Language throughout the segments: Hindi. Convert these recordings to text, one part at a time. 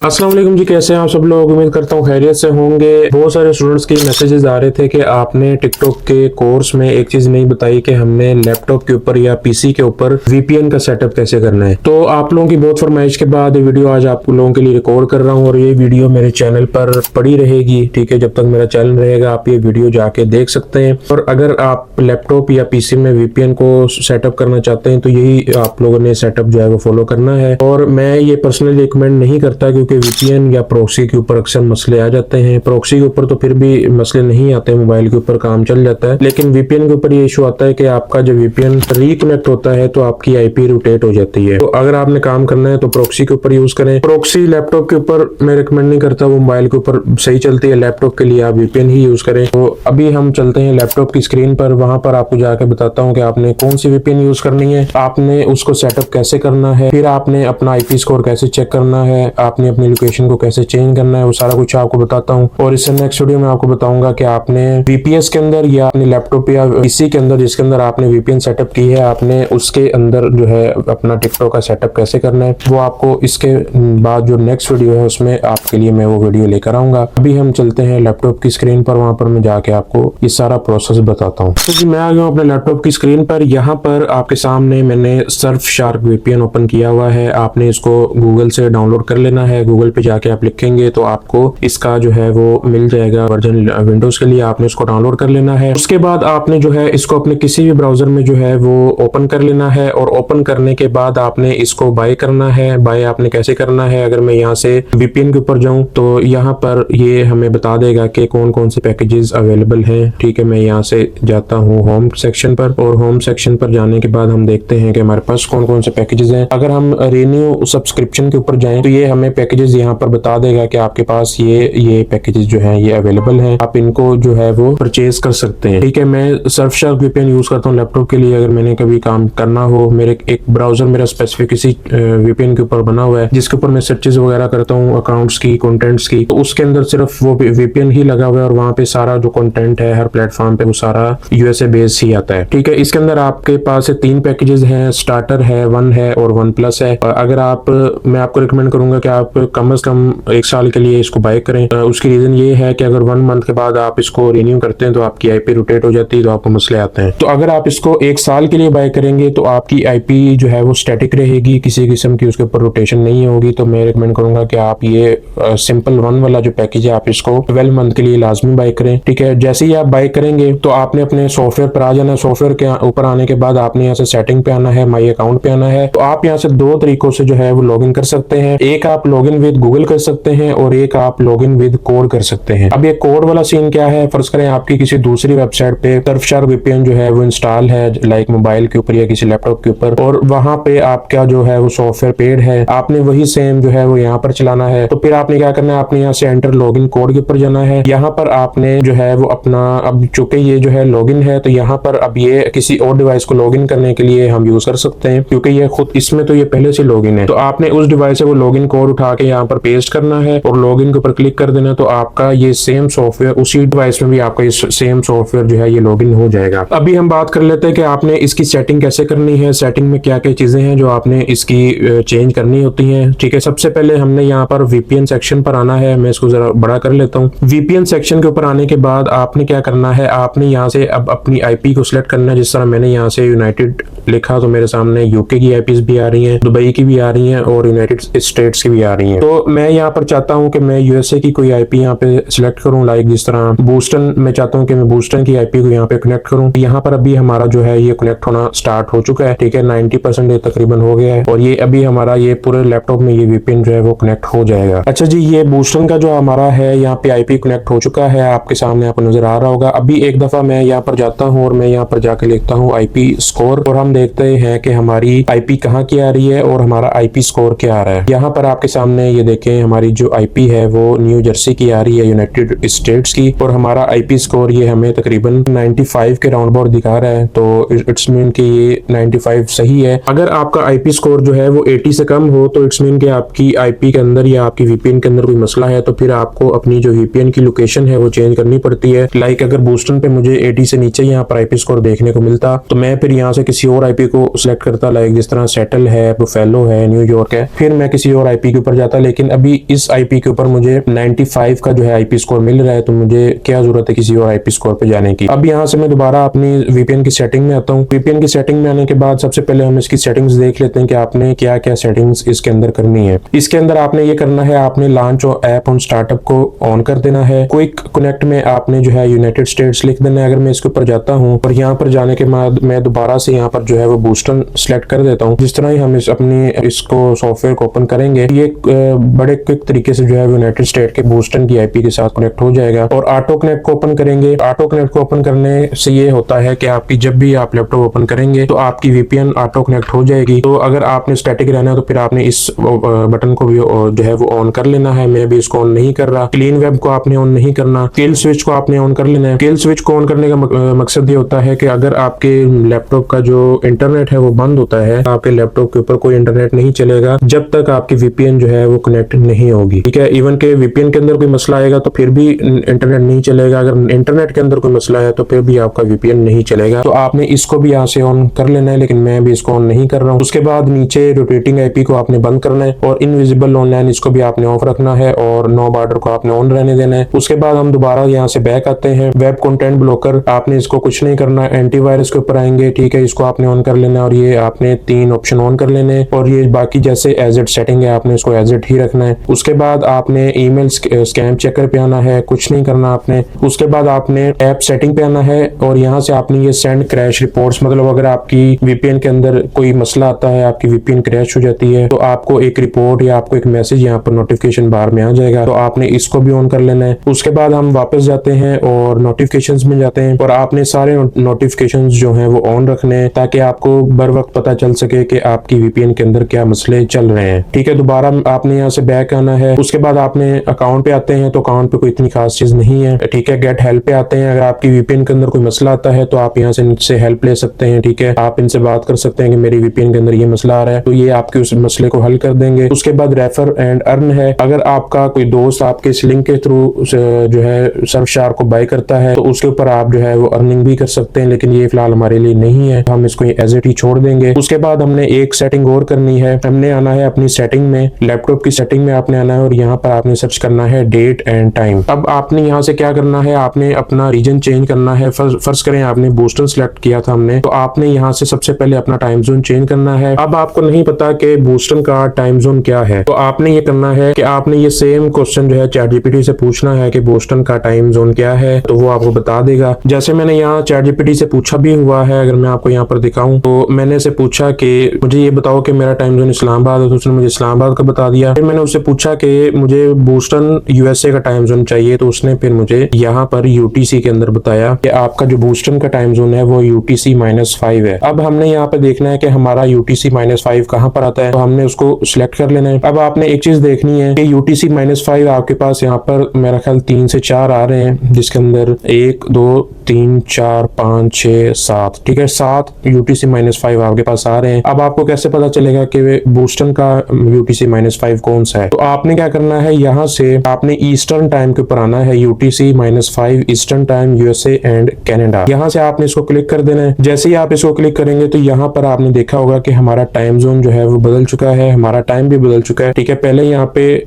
अस्सलाम वालेकुम जी, कैसे हैं आप सब लोग। उम्मीद करता हूँ खैरियत से होंगे। बहुत सारे स्टूडेंट्स के मैसेजेस आ रहे थे कि आपने टिकटॉक के कोर्स में एक चीज नहीं बताई कि हमने लैपटॉप के ऊपर या पीसी के ऊपर वीपीएन का सेटअप कैसे करना है। तो आप लोगों की बहुत फरमाइश के बाद ये वीडियो आज आप लोगों के लिए रिकॉर्ड कर रहा हूँ और ये वीडियो मेरे चैनल पर पड़ी रहेगी। ठीक है, जब तक मेरा चैनल रहेगा आप ये वीडियो जाके देख सकते हैं। और अगर आप लैपटॉप या पीसी में वीपीएन को सेटअप करना चाहते हैं तो यही आप लोगों ने सेटअप जो है वो फॉलो करना है। और मैं ये पर्सनली रिकमेंड नहीं करता क्योंकि वीपीएन या प्रॉक्सी के ऊपर अक्सर मसले आ जाते हैं। प्रॉक्सी के ऊपर तो फिर भी मसले नहीं आते, मोबाइल के ऊपर काम चल जाता है, लेकिन वीपीएन के ऊपर ये इशू आता है कि आपका जब वीपीएन रिकनेक्ट होता है तो आपकी आईपी रोटेट हो जाती है। तो अगर आपने काम करना है तो प्रॉक्सी के ऊपर यूज करें। प्रॉक्सी लैपटॉप के ऊपर मैं रिकमेंड नहीं करता, वो मोबाइल के ऊपर सही चलती है। लैपटॉप के लिए आप वीपीएन ही यूज करें। तो अभी हम चलते हैं लैपटॉप की स्क्रीन पर, वहां पर आपको जाकर बताता हूँ कि आपने कौन सी वीपीएन यूज करनी है, आपने उसको सेटअप कैसे करना है, फिर आपने अपना आईपी स्कोर कैसे चेक करना है, आपने अपनी लोकेशन को कैसे चेंज करना है, वो सारा कुछ आपको बताता हूँ। और इससे नेक्स्ट वीडियो में आपको बताऊंगा कि आपने वीपीएस के अंदर या अपने लैपटॉप या पीसी के अंदर जिसके अंदर आपने वीपीएन सेटअप की है, आपने उसके अंदर जो है अपना टिकटॉक का सेटअप कैसे करना है, वो आपको इसके बाद जो नेक्स्ट वीडियो है उसमें आपके लिए मैं वो वीडियो लेकर आऊंगा। अभी हम चलते हैं लैपटॉप की स्क्रीन पर, वहां पर मैं जाके आपको ये सारा प्रोसेस बताता हूँ। तो मैं आ गया हूँ अपने लैपटॉप की स्क्रीन पर। यहाँ पर आपके सामने मैंने सर्फशार्क वीपीएन ओपन किया हुआ है। आपने इसको गूगल से डाउनलोड कर लेना है। गूगल पे जाके आप लिखेंगे तो आपको इसका जो है वो मिल जाएगा वर्जन विंडोज के लिए। आपने इसको डाउनलोड कर लेना है। उसके बाद आपने जो है इसको अपने किसी भी ब्राउजर में जो है वो ओपन कर लेना है। और ओपन करने के बाद आपने इसको बाय करना है। बाय आपने कैसे करना है, अगर मैं यहाँ से वीपीएन के ऊपर जाऊं तो यहाँ पर ये हमें बता देगा कि कौन कौन से पैकेजेस अवेलेबल हैं। ठीक है, मैं यहाँ से जाता हूँ होम सेक्शन पर, और होम सेक्शन पर जाने के बाद हम देखते हैं कि हमारे पास कौन कौन से पैकेजेस हैं। अगर हम रिन्यू सब्सक्रिप्शन के ऊपर जाएं तो ये हमें पैकेजेस यहाँ पर बता देगा कि आपके पास ये पैकेजेस जो हैं ये अवेलेबल हैं, आप इनको जो है वो परचेज कर सकते हैं। ठीक है, मैं सर्फशार्क वीपीएन यूज करता हूँ लैपटॉप के लिए। अगर मैंने कभी काम करना हो, मेरे एक ब्राउजर मेरा स्पेसिफिक किसी वीपीएन के ऊपर बना हुआ है जिसके ऊपर मैं सर्चेज वगैरह करता हूँ अकाउंट्स की, कंटेंट्स की, तो उसके अंदर सिर्फ वो वीपीएन ही लगा हुआ है और वहाँ पे सारा जो कंटेंट है हर प्लेटफॉर्म पे वो सारा यूएसए बेस ही आता है। ठीक है, इसके अंदर आपके पास 3 पैकेजेस हैं, स्टार्टर है, 1 है और 1 प्लस है। अगर आप, मैं आपको रिकमेंड करूंगा कि आप कम से कम 1 साल के लिए इसको बाय करें। उसकी रीजन ये है कि अगर 1 मंथ के बाद आप इसको रिन्यू करते हैं तो आपकी आईपी रोटेट हो जाती है, तो आपको मसले आते हैं। तो अगर आप इसको 1 साल के लिए बाय करेंगे तो आपकी आईपी जो है वो स्टैटिक रहेगी, किसी किस्म की उसके ऊपर रोटेशन नहीं होगी। तो मैं रिकमेंड करूंगा कि आप ये सिंपल 1 वाला जो पैकेज है आप इसको 12 मंथ के लिए लाजमी बाय करें। ठीक है, जैसे ही आप बाय करेंगे तो आपने अपने सॉफ्टवेयर पर आ जाना है। सॉफ्टवेयर के ऊपर आने के बाद आपने यहाँ से सेटिंग पे आना है, माई अकाउंट पे आना है। तो आप यहाँ से 2 तरीकों से जो है वो लॉगिन कर सकते हैं। एक आप लॉगिन विद गूगल कर सकते हैं और एक आप लॉगिन विद कोड कर सकते हैं। अब ये कोड वाला सीन क्या है, फर्ज करें आपकी किसी दूसरी वेबसाइट पे सर्फशार्क वीपीएन जो है वो इंस्टॉल है, लाइक मोबाइल के ऊपर या किसी लैपटॉप के ऊपर, और वहां पे आपका जो है वो सॉफ्टवेयर पेड है, आपने वही सेम जो है वो यहाँ पर चलाना है। तो फिर आपने क्या करना है, आपने यहाँ से एंटर लॉगिन कोड के ऊपर जाना है। यहाँ पर आपने जो है वो अपना, अब चूंकि ये जो है लॉगिन है तो यहाँ पर अब ये किसी और डिवाइस को लॉगिन करने के लिए हम यूज कर सकते हैं क्योंकि ये खुद इसमें तो ये पहले से लॉगिन है। तो आपने उस डिवाइस से वो लॉगिन कोड उठा के यहाँ पर पेस्ट करना है और लॉगिन के ऊपर क्लिक कर देना, तो आपका ये सेम सॉफ्टवेयर उसी डिवाइस में भी आपका ये सेम सॉफ्टवेयर जो है ये लॉगिन हो जाएगा। अभी हम बात कर लेते हैं कि आपने इसकी सेटिंग कैसे करनी है, सेटिंग में क्या क्या चीजें हैं जो आपने इसकी चेंज करनी होती हैं। ठीक है, सबसे पहले हमने यहाँ पर वीपीएन सेक्शन पर आना है। मैं इसको जरा बड़ा कर लेता हूँ। वीपीएन सेक्शन के ऊपर आने के बाद आपने क्या करना है, आपने यहाँ से अब अपनी आईपी को सिलेक्ट करना है। जिस तरह मैंने यहाँ से यूनाइटेड लिखा तो मेरे सामने यूके की आईपीज भी आ रही हैं, दुबई की भी आ रही हैं और यूनाइटेड स्टेट्स की भी आ रही हैं। तो मैं यहाँ पर चाहता हूँ कि मैं यूएसए की कोई आईपी यहाँ पे सिलेक्ट करूँ, लाइक जिस तरह बूस्टन, मैं चाहता हूँ कि मैं बूस्टन की आईपी को यहाँ पे कनेक्ट करूँ। यहाँ पर अभी हमारा जो है ये कनेक्ट होना स्टार्ट हो चुका है। ठीक है, 90% तकरीबन हो गया है और ये अभी हमारा ये पूरे लैपटॉप में ये वीपीएन जो है वो कनेक्ट हो जाएगा। अच्छा जी, ये बूस्टन का जो हमारा है यहाँ पे आईपी कनेक्ट हो चुका है, आपके सामने आपको नजर आ रहा होगा। अभी एक दफा मैं यहाँ पर जाता हूँ और मैं यहाँ पर जाके लिखता हूँ आईपी स्कोर और हम देखते हैं कि हमारी आईपी कहाँ की आ रही है और हमारा आईपी स्कोर क्या आ रहा है। यहाँ पर आपके सामने ये देखें, हमारी जो आईपी है वो न्यू जर्सी की आ रही है, यूनाइटेड स्टेट्स की, और हमारा आईपी स्कोर ये हमें तकरीबन 95 के राउंड अबाउट दिखा रहा है। तो इट्स मीन कि ये 95 सही है। अगर आपका आईपी स्कोर जो है वो 80 से कम हो तो इट्स मीन कि आपकी आईपी के अंदर या आपकी वीपीएन के अंदर कोई मसला है, तो फिर आपको अपनी जो वीपीएन की लोकेशन है वो चेंज करनी पड़ती है। लाइक अगर बूस्टन पे मुझे 80 से नीचे यहाँ पर आईपी स्कोर देखने को मिलता तो मैं फिर यहाँ से किसी और आईपी को सिलेक्ट करता, लाइक जिस तरह सेटल है, बुफेलो है, न्यूयॉर्क है, फिर मैं किसी और आईपी के ऊपर जाता था, लेकिन अभी इस आईपी के ऊपर मुझे 95 का जो है आईपी स्कोर मिल रहा है, तो मुझे क्या जरूरत है किसी और आईपी स्कोर पे जाने की। अब यहाँ से मैं दोबारा अपनी वीपीएन की सेटिंग में आता हूँ। वीपीएन की सेटिंग में आने के बाद सबसे पहले हम इसकी सेटिंग्स देख लेते हैं कि आपने क्या क्या सेटिंग्स इसके अंदर करनी है। इसके अंदर आपने ये करना है, आपने लॉन्च ऐप ऑन स्टार्टअप को ऑन कर देना है। क्विक कनेक्ट में आपने जो है यूनाइटेड स्टेट्स लिख देना है। अगर मैं इसके ऊपर जाता हूँ और यहाँ पर जाने के बाद मैं दोबारा से यहाँ पर जो है वो बूस्टन सेलेक्ट कर देता हूँ। जिस तरह ही हम इसको सॉफ्टवेयर को ओपन करेंगे, ये बड़े क्विक तरीके से जो है यूनाइटेड स्टेट के बूस्टन की आईपी के साथ कनेक्ट हो जाएगा। और ऑटो कनेक्ट को ओपन करेंगे। ऑटो कनेक्ट को ओपन करने से ये होता है कि आपकी जब भी आप लैपटॉप ओपन करेंगे तो आपकी वीपीएन ऑटो कनेक्ट हो जाएगी। तो अगर आपने स्टैटिक रहना है तो फिर आपने इस बटन को भी जो है वो ऑन कर लेना है। मैं भी इसको ऑन नहीं कर रहा। क्लीन वेब को आपने ऑन नहीं करना। किल स्विच को आपने ऑन कर लेना है। किल स्विच को ऑन करने का मकसद ये होता है कि अगर आपके लैपटॉप का जो इंटरनेट है वो बंद होता है, आपके लैपटॉप के ऊपर कोई इंटरनेट नहीं चलेगा जब तक आपकी वीपीएन जो है वो कनेक्ट नहीं होगी। ठीक है, इवन के वीपीएन के अंदर कोई मसला आएगा तो फिर भी इंटरनेट नहीं चलेगा। अगर इंटरनेट के अंदर कोई मसला है तो फिर भी आपका वीपीएन नहीं चलेगा। तो आपने इसको भी यहाँ से ऑन कर लेना है, लेकिन मैं भी इसको ऑन नहीं कर रहा हूँ। उसके बाद नीचे रोटेटिंग आईपी को आपने बंद करना है और इनविजिबल ऑनलाइन इसको भी आपने ऑफ रखना है और नो बॉर्डर को आपने ऑन रहने देना है। उसके बाद हम दोबारा यहाँ से बैक आते हैं। वेब कंटेंट ब्लॉकर आपने इसको कुछ नहीं करना है। एंटीवायरस के ऊपर आएंगे। ठीक है, इसको आपने ऑन कर लेना है और ये आपने 3 ऑप्शन ऑन कर लेने और ये बाकी जैसे एज इट सेटिंग है आपने इसको एज इट ही रखना है। उसके बाद आपने ईमेल स्कैम चेकर पे आना है, कुछ नहीं करना आपने। उसके बाद आपने ऐप सेटिंग पे आना है और यहाँ से आपने ये सेंड क्रैश रिपोर्ट्स, मतलब अगर आपकी वीपीएन के अंदर कोई मसला आता है, आपकी वीपीएन क्रैश हो जाती है, तो आपको एक रिपोर्ट या आपको एक मैसेज यहाँ पर नोटिफिकेशन बार में आ जाएगा। तो आपने इसको भी ऑन कर लेना है। उसके बाद हम वापस जाते हैं और नोटिफिकेशंस में जाते हैं और आपने सारे नोटिफिकेशंस जो हैं वो ऑन रखने हैं ताकि आपको बर वक्त पता चल सके कि आपकी वीपीएन के अंदर क्या मसले चल रहे हैं। ठीक है, दोबारा आपने यहाँ से बैक आना है। उसके बाद आपने अकाउंट पे आते हैं तो अकाउंट पे कोई इतनी खास चीज नहीं है। ठीक है, गेट हेल्प पे आते हैं। अगर आपकी वीपीएन के अंदर कोई मसला आता है तो आप यहाँ से इनसे हेल्प ले सकते हैं। ठीक है, आप इनसे बात कर सकते हैं कि मेरी वीपीएन के अंदर ये मसला आ रहा है, तो ये आपके उस मसले को हल कर देंगे। उसके बाद रेफर एंड अर्न है। अगर आपका कोई दोस्त आपके इस लिंक के थ्रू जो है सर्फशार्क को बाय करता है तो उसके ऊपर आप जो है वो अर्निंग भी कर सकते हैं, लेकिन ये फिलहाल हमारे लिए नहीं है, हम इसको एज इट ही छोड़ देंगे। उसके बाद हमने एक सेटिंग और करनी है। हमने आना है अपनी सेटिंग में, लैपटॉप की सेटिंग में आपने आना है और यहाँ पर आपने सर्च करना है डेट एंड टाइम। अब आपने यहाँ से क्या करना है, आपने अपना रीजन चेंज करना है। फर्स्ट करें आपने बूस्टन सेलेक्ट किया था हमने, तो आपने यहाँ से सबसे पहले अपना टाइम जोन चेंज करना है। अब आपको नहीं पता कि बूस्टन का टाइम जोन क्या है, तो आपने ये करना है कि आपने ये सेम क्वेश्चन जो है चैटजीपीटी से पूछना है कि बूस्टन का टाइम जोन क्या है, तो वो आपको बता देगा। जैसे मैंने यहाँ चैटजीपीटी से पूछा भी हुआ है, अगर मैं आपको यहाँ पर दिखाऊं तो मैंने से पूछा कि मुझे ये बताओ कि मेरा टाइम जोन इस्लामाबाद है, तो उसने मुझे इस्लामाबाद का बता दिया। फिर मैंने उससे पूछा कि मुझे बूस्टन यूएसए का टाइम जोन चाहिए, तो उसने फिर मुझे यहाँ पर यूटीसी के अंदर बताया कि आपका जो बूस्टन का टाइम जोन है वो यूटीसी -5 है। अब हमने यहाँ पे देखना है कि हमारा यूटीसी -5 कहाँ पर आता है, तो हमने उसको सिलेक्ट कर लेना है। अब आपने एक चीज देखनी है कि यूटीसी -5 आपके पास यहाँ पर मेरा ख्याल 3 से 4 आ रहे हैं, जिसके अंदर 1 2 3 4 5 6 7, ठीक है 7 यूटीसी -5 आपके पास आ रहे हैं। अब आपको कैसे पता चलेगा कि बूस्टन का यूटीसी -5 कौन सा है, तो आपने क्या करना है, यहाँ से आपने ईस्टर्न टाइम के ऊपर आना है। UTC -5 eastern time USA and Canada, यहाँ से आपने इसको क्लिक कर देना है। जैसे ही आप इसको क्लिक करेंगे तो यहाँ पर आपने देखा होगा कि हमारा टाइम जोन जो है वो बदल चुका है, हमारा टाइम भी बदल चुका है। ठीक है, पहले यहाँ पे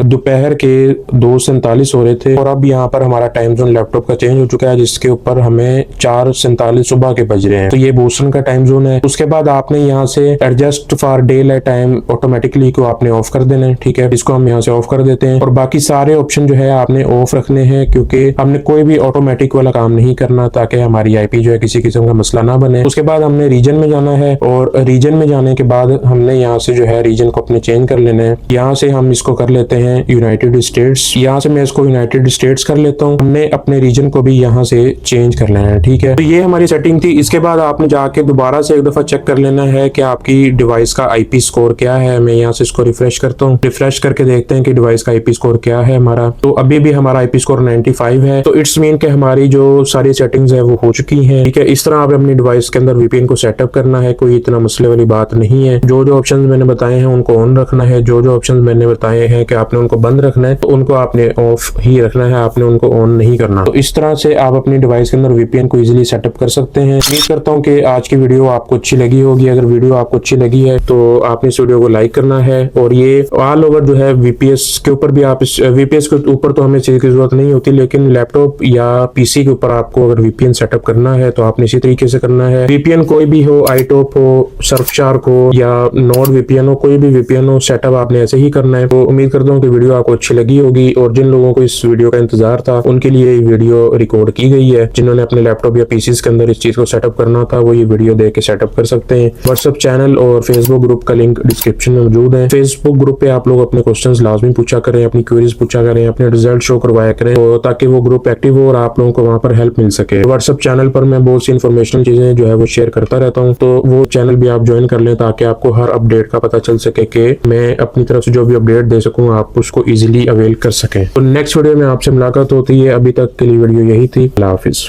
दोपहर के 2:47 हो रहे थे और अब यहाँ पर हमारा टाइम जोन लैपटॉप का चेंज हो चुका है, जिसके ऊपर हमें 4:47 सुबह के बज रहे हैं, तो ये बूस्टन का टाइम जोन है। उसके बाद आपने यहाँ से adjust for day light time automatically को आपने ऑफ कर देना है। ठीक है, इसको हम यहाँ से ऑफ कर देते हैं और बाकी सारे ऑप्शन जो है आपने ऑफ रखने हैं, क्योंकि हमने कोई भी ऑटोमेटिक वाला काम नहीं करना ताकि हमारी आईपी जो है किसी किस्म का मसला ना बने। उसके बाद हमने रीजन में जाना है और रीजन में जाने के बाद हमने यहाँ से जो है रीजन को अपने चेंज कर लेना है। यहाँ से हम इसको कर लेते हैं यूनाइटेड स्टेट्स, यहाँ से मैं इसको यूनाइटेड स्टेट्स कर लेता हूँ। हमने अपने रीजन को भी यहाँ से चेंज कर लेना है। ठीक है, तो ये हमारी सेटिंग थी। इसके बाद आपने जाके दोबारा से एक दफा चेक कर लेना है कि आपकी डिवाइस का आईपी स्कोर क्या है। मैं यहाँ से इसको रिफ्रेश करता हूँ, रिफ्रेश करके देखते हैं कि डिवाइस का आईपी स्कोर क्या है हमारा। तो अभी भी हमारा आईपी स्कोर 95 है, तो इट्स मीन के हमारी जो सारी सेटिंग्स है वो हो चुकी हैं। ठीक है, इस तरह आपने अपनी डिवाइस के अंदर वीपीएन को सेटअप करना है, कोई इतना मसले वाली बात नहीं है। जो जो ऑप्शंस मैंने बताए हैं उनको ऑन रखना है, जो जो ऑप्शंस मैंने बताए हैं कि आपने उनको बंद रखना है तो उनको आपने ऑफ ही रखना है, आपने उनको ऑन नहीं करना। तो इस तरह से आप अपनी डिवाइस के अंदर वीपीएन को इजीली सेटअप कर सकते हैं। उम्मीद करता हूँ कि आज की वीडियो आपको अच्छी लगी होगी। अगर वीडियो आपको अच्छी लगी है तो आपने इस वीडियो को लाइक करना है और ये ऑल ओवर जो है वीपीएस के ऊपर भी आप वीपीएस के ऊपर तो हमें चीज की जरूरत नहीं होती, लेकिन लैपटॉप या पीसी के ऊपर आपको अगर वीपीएन सेटअप करना है तो आपने इसी तरीके से करना है। वीपीएन कोई भी हो, आईटॉप हो, सर्फशार्क हो या नॉर्ड वीपीएन हो, कोई भी वीपीएन हो, सेटअप आपने ऐसे ही करना है। तो उम्मीद करता हूँ कि वीडियो आपको अच्छी लगी होगी, और जिन लोगों को इस वीडियो का इंतजार था उनके लिए ये वीडियो रिकॉर्ड की गई है। जिन्होंने अपने लैपटॉप या पीसी के अंदर इस चीज को सेटअप करना था वो ये वीडियो देख के सेटअप कर सकते हैं। व्हाट्सएप चैनल और फेसबुक ग्रुप का लिंक डिस्क्रिप्शन में मौजूद है। फेसबुक ग्रुप पे आप लोग अपने क्वेश्चंस लाजमी पूछा करें, अपनी क्वेरीज पूछा करें, अपने रिजल्ट शो करवाया करें, तो ताकि वो ग्रुप एक्टिव हो और आप लोगों को वहां पर हेल्प मिल सके। व्हाट्सएप चैनल पर मैं बहुत सी इन्फॉर्मेशनल चीजें जो है वो शेयर करता रहता हूँ, तो वो चैनल भी आप ज्वाइन कर लें ताकि आपको हर अपडेट का पता चल सके कि मैं अपनी तरफ से जो भी अपडेट दे सकूँ आप उसको इजिली अवेल कर सकें। तो नेक्स्ट वीडियो में आपसे मुलाकात होती है। अभी तक के लिए वीडियो यही थी। अल्लाह हाफिज।